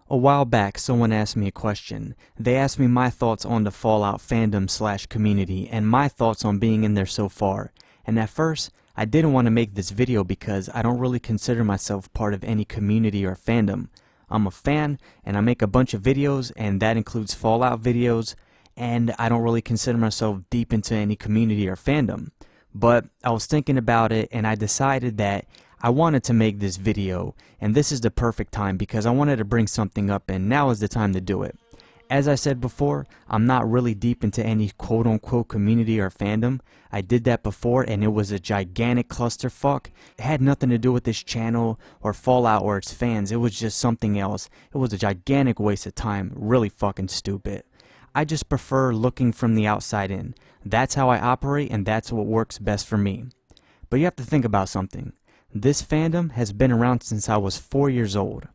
A while back, someone asked me a question. They asked me my thoughts on the Fallout fandom / community and my thoughts on being in there so far. And at first, I didn't want to make this video because I don't really consider myself part of any community or fandom. I'm a fan and I make a bunch of videos, and that includes Fallout videos, and I don't really consider myself deep into any community or fandom. But I was thinking about it and I decided that I wanted to make this video, and this is the perfect time because I wanted to bring something up, and now is the time to do it. As I said before, I'm not really deep into any quote-unquote community or fandom. I did that before and it was a gigantic clusterfuck. It had nothing to do with this channel or Fallout or its fans. It was just something else. It was a gigantic waste of time. Really fucking stupid. I just prefer looking from the outside in. That's how I operate, and that's what works best for me. But you have to think about something. This fandom has been around since I was 4 years old.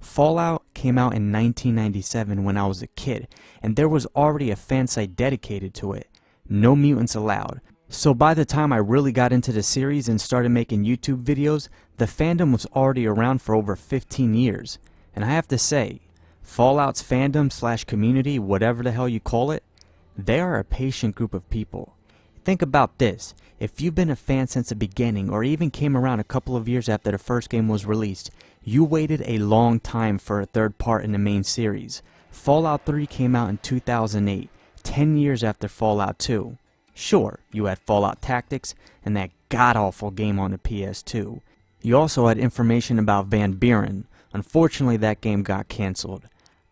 Fallout came out in 1997 when I was a kid, and there was already a fan site dedicated to it. No mutants allowed. So by the time I really got into the series and started making YouTube videos, the fandom was already around for over 15 years. And I have to say, Fallout's fandom / community, whatever the hell you call it, they are a patient group of people. Think about this. If you've been a fan since the beginning, or even came around a couple of years after the first game was released, you waited a long time for a third part in the main series. Fallout 3 came out in 2008, 10 years after Fallout 2. Sure, you had Fallout Tactics and that god-awful game on the PS2. You also had information about Van Buren. Unfortunately, that game got cancelled.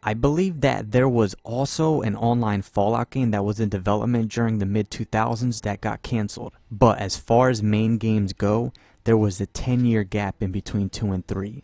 I believe that there was also an online Fallout game that was in development during the mid-2000s that got cancelled. But as far as main games go, there was a 10-year gap in between 2 and 3.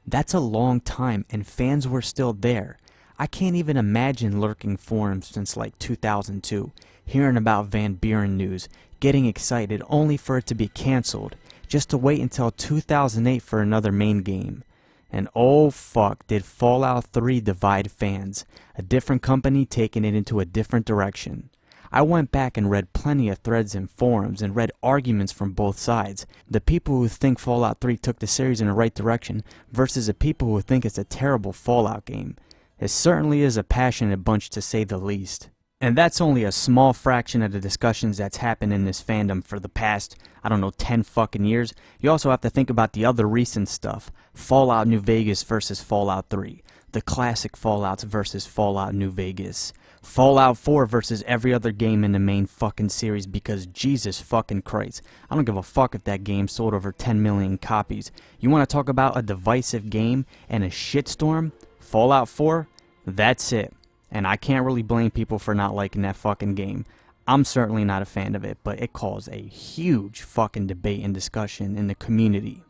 That's a long time, and fans were still there. I can't even imagine lurking forums since like 2002, hearing about Van Buren news, getting excited only for it to be cancelled, just to wait until 2008 for another main game. And oh fuck, did Fallout 3 divide fans, a different company taking it into a different direction. I went back and read plenty of threads and forums and read arguments from both sides. The people who think Fallout 3 took the series in the right direction versus the people who think it's a terrible Fallout game. It certainly is a passionate bunch, to say the least. And that's only a small fraction of the discussions that's happened in this fandom for the past, 10 fucking years. You also have to think about the other recent stuff. Fallout New Vegas versus Fallout 3. The classic Fallouts versus Fallout New Vegas. Fallout 4 versus every other game in the main fucking series, because Jesus fucking Christ, I don't give a fuck if that game sold over 10 million copies. You want to talk about a divisive game and a shitstorm? Fallout 4? That's it. And I can't really blame people for not liking that fucking game. I'm certainly not a fan of it, but it caused a huge fucking debate and discussion in the community.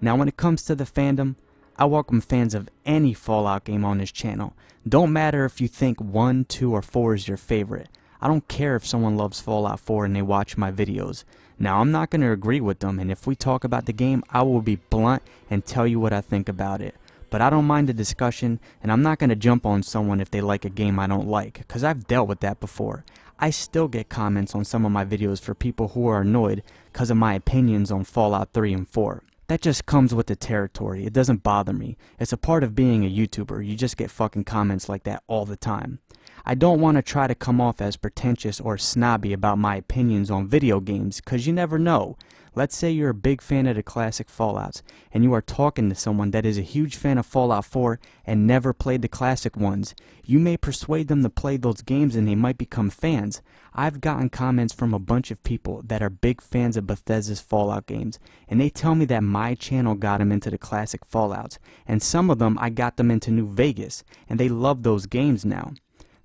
Now when it comes to the fandom, I welcome fans of any Fallout game on this channel. Don't matter if you think 1, 2, or 4 is your favorite. I don't care if someone loves Fallout 4 and they watch my videos. Now I'm not going to agree with them, and if we talk about the game, I will be blunt and tell you what I think about it. But I don't mind the discussion, and I'm not going to jump on someone if they like a game I don't like, because I've dealt with that before. I still get comments on some of my videos for people who are annoyed because of my opinions on Fallout 3 and 4. That just comes with the territory. It doesn't bother me. It's a part of being a YouTuber. You just get fucking comments like that all the time. I don't want to try to come off as pretentious or snobby about my opinions on video games, because you never know. Let's say you're a big fan of the classic Fallouts, and you are talking to someone that is a huge fan of Fallout 4 and never played the classic ones. You may persuade them to play those games and they might become fans. I've gotten comments from a bunch of people that are big fans of Bethesda's Fallout games, and they tell me that my channel got them into the classic Fallouts, and some of them I got them into New Vegas, and they love those games now.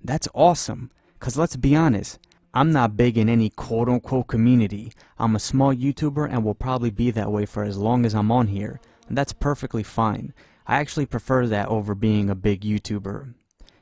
That's awesome, because let's be honest, I'm not big in any quote-unquote community. I'm a small YouTuber and will probably be that way for as long as I'm on here, and that's perfectly fine. I actually prefer that over being a big YouTuber.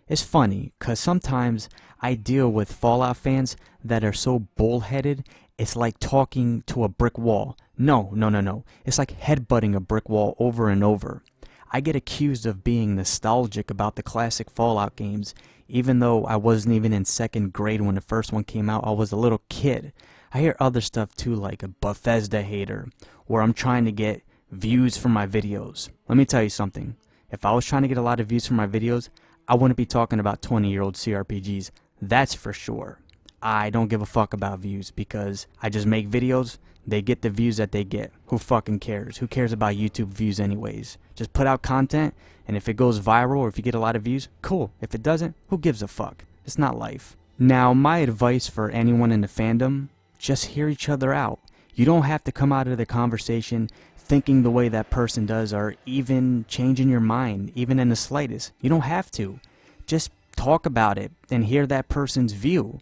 It's funny, cause sometimes I deal with Fallout fans that are so bullheaded, it's like talking to a brick wall. No. It's like headbutting a brick wall over and over. I get accused of being nostalgic about the classic Fallout games, even though I wasn't even in 2nd grade when the first one came out. I was a little kid. I hear other stuff too, like a Bethesda hater, where I'm trying to get views for my videos. Let me tell you something. If I was trying to get a lot of views for my videos, I wouldn't be talking about 20-year-old CRPGs. That's for sure. I don't give a fuck about views because I just make videos. They get the views that they get. Who fucking cares? Who cares about YouTube views anyways? Just put out content, and if it goes viral or if you get a lot of views, cool. If it doesn't, who gives a fuck? It's not life. Now, my advice for anyone in the fandom, just hear each other out. You don't have to come out of the conversation thinking the way that person does or even changing your mind, even in the slightest. You don't have to. Just talk about it and hear that person's view.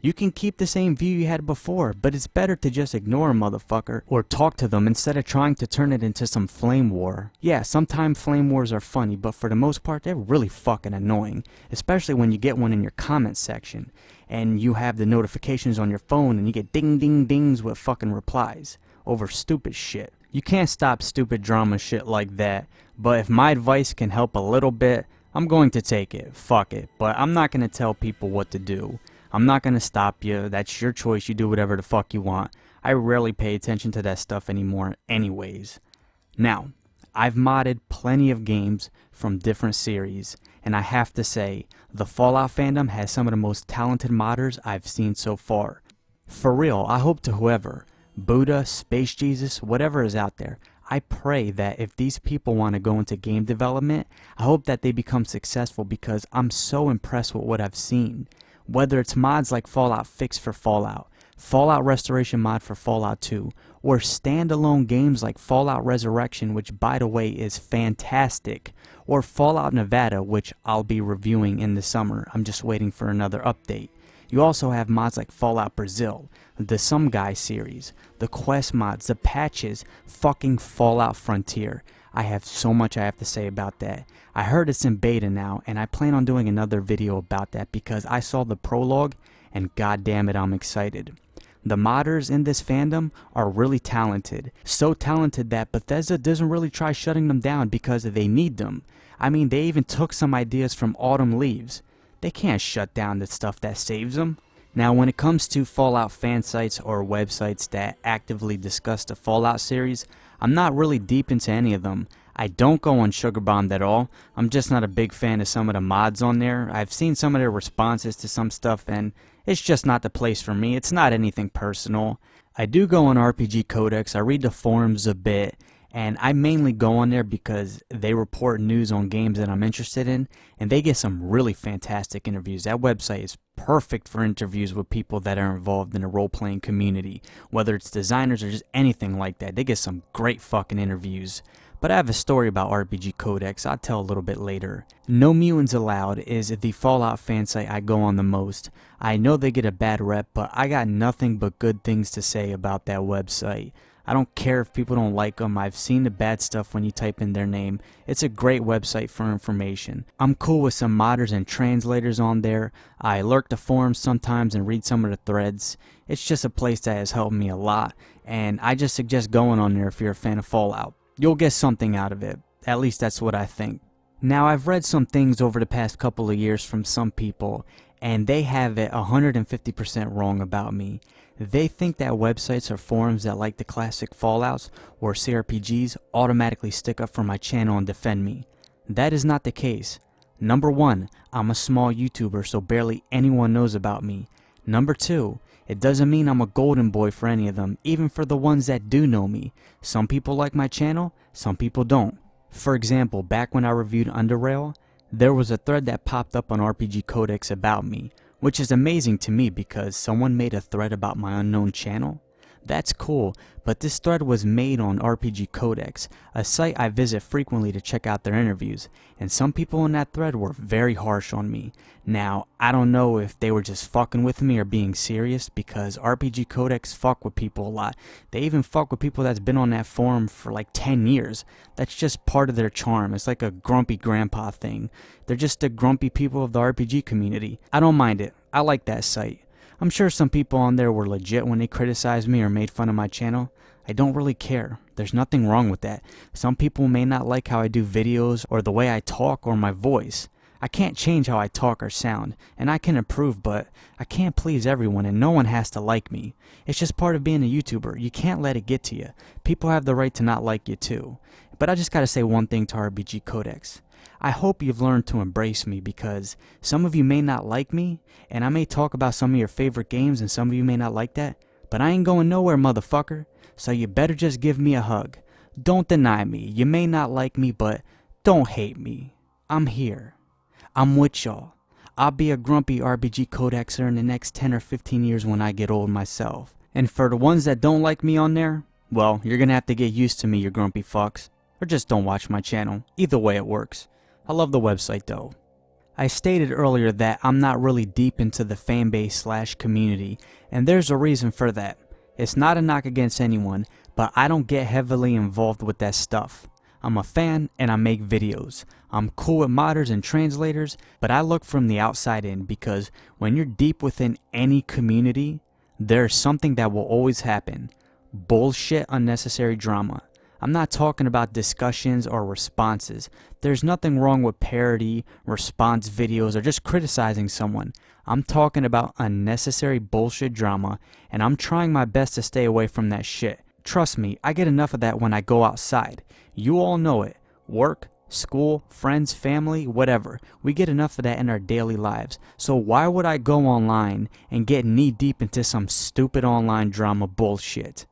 You can keep the same view you had before, but it's better to just ignore a motherfucker or talk to them instead of trying to turn it into some flame war. Yeah, sometimes flame wars are funny, but for the most part, they're really fucking annoying, especially when you get one in your comment section and you have the notifications on your phone and you get ding ding dings with fucking replies over stupid shit. You can't stop stupid drama shit like that, but if my advice can help a little bit, I'm going to take it. Fuck it. But I'm not going to tell people what to do. I'm not going to stop you. That's your choice. You do whatever the fuck you want. I rarely pay attention to that stuff anymore anyways. Now, I've modded plenty of games from different series, and I have to say, the Fallout fandom has some of the most talented modders I've seen so far. For real, I hope to whoever, Buddha, Space Jesus, whatever is out there, I pray that if these people want to go into game development, I hope that they become successful because I'm so impressed with what I've seen. Whether it's mods like Fallout Fix for Fallout, Fallout Restoration mod for Fallout 2, or standalone games like Fallout Resurrection, which by the way is fantastic, or Fallout Nevada, which I'll be reviewing in the summer. I'm just waiting for another update. You also have mods like Fallout Brazil, the Some Guy series, the quest mods, the patches, fucking Fallout Frontier. I have so much I have to say about that. I heard it's in beta now, and I plan on doing another video about that because I saw the prologue, and goddamn it, I'm excited. The modders in this fandom are really talented. So talented that Bethesda doesn't really try shutting them down because they need them. I mean, they even took some ideas from Autumn Leaves. They can't shut down the stuff that saves them. Now, when it comes to Fallout fan sites or websites that actively discuss the Fallout series, I'm not really deep into any of them. I don't go on Sugarbombed at all. I'm just not a big fan of some of the mods on there. I've seen some of their responses to some stuff and it's just not the place for me. It's not anything personal. I do go on RPG Codex. I read the forums a bit. And I mainly go on there because they report news on games that I'm interested in, and they get some really fantastic interviews. That website is perfect for interviews with people that are involved in the role-playing community, whether it's designers or just anything like that. They get some great fucking interviews. But I have a story about RPG Codex I'll tell a little bit later. No Mutants Allowed is the Fallout fan site I go on the most. I know they get a bad rep, but I got nothing but good things to say about that website. I don't care if people don't like them. I've seen the bad stuff when you type in their name. It's a great website for information. I'm cool with some modders and translators on there. I lurk the forums sometimes and read some of the threads. It's just a place that has helped me a lot, and I just suggest going on there if you're a fan of Fallout. You'll get something out of it. At least that's what I think. Now, I've read some things over the past couple of years from some people, and they have it 150% wrong about me. They think that websites or forums that like the classic Fallouts or CRPGs automatically stick up for my channel and defend me. That is not the case. Number 1, I'm a small YouTuber, so barely anyone knows about me. Number 2, it doesn't mean I'm a golden boy for any of them, even for the ones that do know me. Some people like my channel, some people don't. For example, back when I reviewed Underrail, there was a thread that popped up on RPG Codex about me, which is amazing to me because someone made a thread about my unknown channel. That's cool, but this thread was made on RPG Codex, a site I visit frequently to check out their interviews, and some people in that thread were very harsh on me. Now, I don't know if they were just fucking with me or being serious, because RPG Codex fuck with people a lot. They even fuck with people that's been on that forum for like 10 years. That's just part of their charm. It's like a grumpy grandpa thing. They're just the grumpy people of the RPG community. I don't mind it. I like that site. I'm sure some people on there were legit when they criticized me or made fun of my channel. I don't really care. There's nothing wrong with that. Some people may not like how I do videos or the way I talk or my voice. I can't change how I talk or sound, and I can improve, but I can't please everyone and no one has to like me. It's just part of being a YouTuber. You can't let it get to you. People have the right to not like you too. But I just gotta say one thing to RPG Codex. I hope you've learned to embrace me, because some of you may not like me, and I may talk about some of your favorite games and some of you may not like that, but I ain't going nowhere, motherfucker, so you better just give me a hug. Don't deny me. You may not like me, but don't hate me. I'm here. I'm with y'all. I'll be a grumpy RPG codexer in the next 10 or 15 years when I get old myself. And for the ones that don't like me on there, well, you're gonna have to get used to me, you grumpy fucks. Or just don't watch my channel. Either way it works. I love the website though. I stated earlier that I'm not really deep into the fanbase / community, and there's a reason for that. It's not a knock against anyone, but I don't get heavily involved with that stuff. I'm a fan and I make videos. I'm cool with modders and translators, but I look from the outside in, because when you're deep within any community, there's something that will always happen. Bullshit, unnecessary drama. I'm not talking about discussions or responses. There's nothing wrong with parody, response videos, or just criticizing someone. I'm talking about unnecessary bullshit drama, and I'm trying my best to stay away from that shit. Trust me, I get enough of that when I go outside. You all know it. Work, school, friends, family, whatever. We get enough of that in our daily lives. So why would I go online and get knee deep into some stupid online drama bullshit?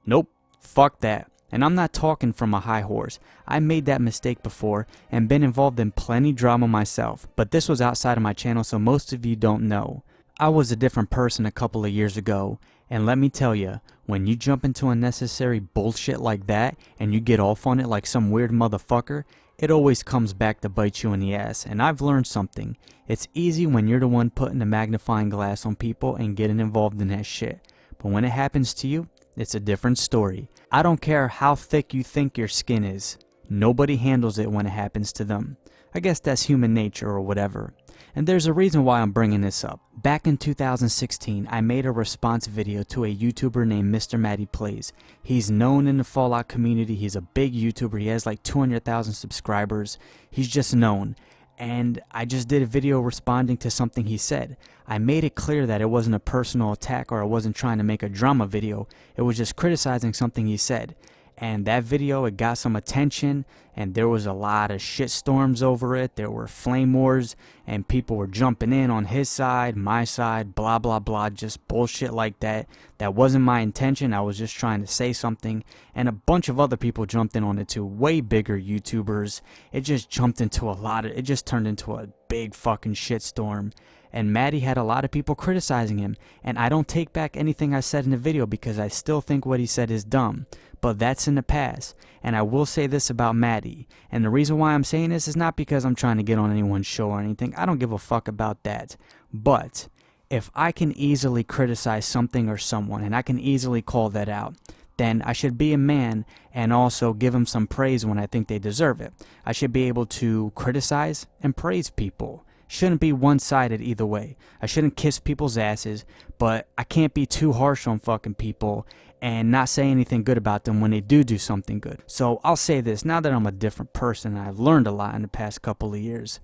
Nope, fuck that. And I'm not talking from a high horse. I made that mistake before and been involved in plenty drama myself, but this was outside of my channel, so most of you don't know. I was a different person a couple of years ago, and let me tell you, when you jump into unnecessary bullshit like that and you get off on it like some weird motherfucker, it always comes back to bite you in the ass. And I've learned something. It's easy when you're the one putting the magnifying glass on people and getting involved in that shit, but when it happens to you, it's a different story. I don't care how thick you think your skin is. Nobody handles it when it happens to them. I guess that's human nature or whatever. And there's a reason why I'm bringing this up. Back in 2016, I made a response video to a YouTuber named MrMattyPlays. He's known in the Fallout community. He's a big YouTuber. He has like 200,000 subscribers. He's just known. And I just did a video responding to something he said. I made it clear that it wasn't a personal attack, or I wasn't trying to make a drama video. It was just criticizing something he said. And that video, it got some attention, and there was a lot of shitstorms over it. There were flame wars, and people were jumping in on his side, my side, blah blah blah, just bullshit like that. That wasn't my intention. I was just trying to say something, and a bunch of other people jumped in on it too, way bigger YouTubers. It just it just turned into a big fucking shitstorm. And Matty had a lot of people criticizing him, and I don't take back anything I said in the video because I still think what he said is dumb. But that's in the past, and I will say this about Matty, and the reason why I'm saying this is not because I'm trying to get on anyone's show or anything. I don't give a fuck about that. But if I can easily criticize something or someone, and I can easily call that out, then I should be a man and also give them some praise when I think they deserve it. I should be able to criticize and praise people. Shouldn't be one-sided either way. I shouldn't kiss people's asses, but I can't be too harsh on fucking people and not say anything good about them when they do something good. So I'll say this, now that I'm a different person and I've learned a lot in the past couple of years,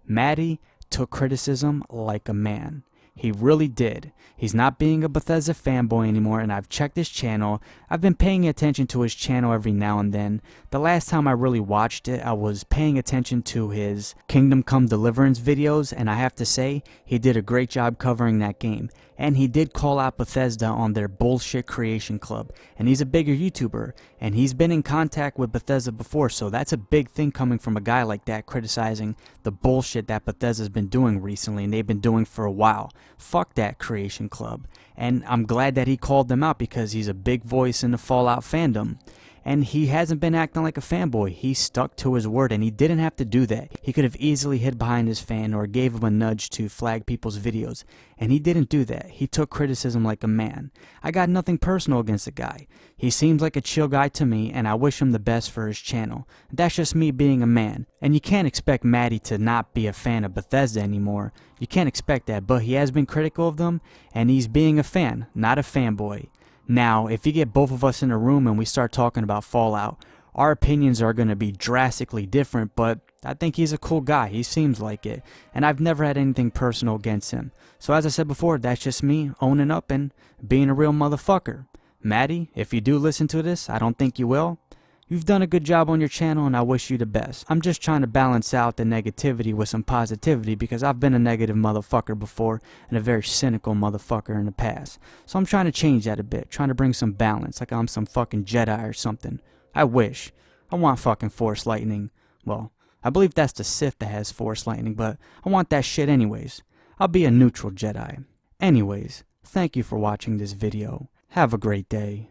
Matty took criticism like a man. He really did. He's not being a Bethesda fanboy anymore, and I've checked his channel. I've been paying attention to his channel every now and then. The last time I really watched it, I was paying attention to his Kingdom Come Deliverance videos, and I have to say, he did a great job covering that game. And he did call out Bethesda on their bullshit creation club, and he's a bigger YouTuber, and he's been in contact with Bethesda before, so that's a big thing coming from a guy like that criticizing the bullshit that Bethesda's been doing recently, and they've been doing for a while. Fuck that creation club. And I'm glad that he called them out because he's a big voice in the Fallout fandom. And he hasn't been acting like a fanboy. He stuck to his word, and he didn't have to do that. He could have easily hid behind his fan or gave him a nudge to flag people's videos, and he didn't do that. He took criticism like a man. I got nothing personal against the guy. He seems like a chill guy to me, and I wish him the best for his channel. That's just me being a man. And you can't expect Matty to not be a fan of Bethesda anymore. You can't expect that, but he has been critical of them, and he's being a fan, not a fanboy. Now, if you get both of us in a room and we start talking about Fallout, our opinions are going to be drastically different, but I think he's a cool guy. He seems like it, and I've never had anything personal against him. So as I said before, that's just me owning up and being a real motherfucker. Matty, if you do listen to this, I don't think you will, You've done a good job on your channel and I wish you the best. I'm just trying to balance out the negativity with some positivity because I've been a negative motherfucker before and a very cynical motherfucker in the past. So I'm trying to change that a bit, trying to bring some balance, like I'm some fucking Jedi or something. I wish. I want fucking Force lightning. Well, I believe that's the Sith that has Force lightning, but I want that shit anyways. I'll be a neutral Jedi. Anyways, thank you for watching this video. Have a great day.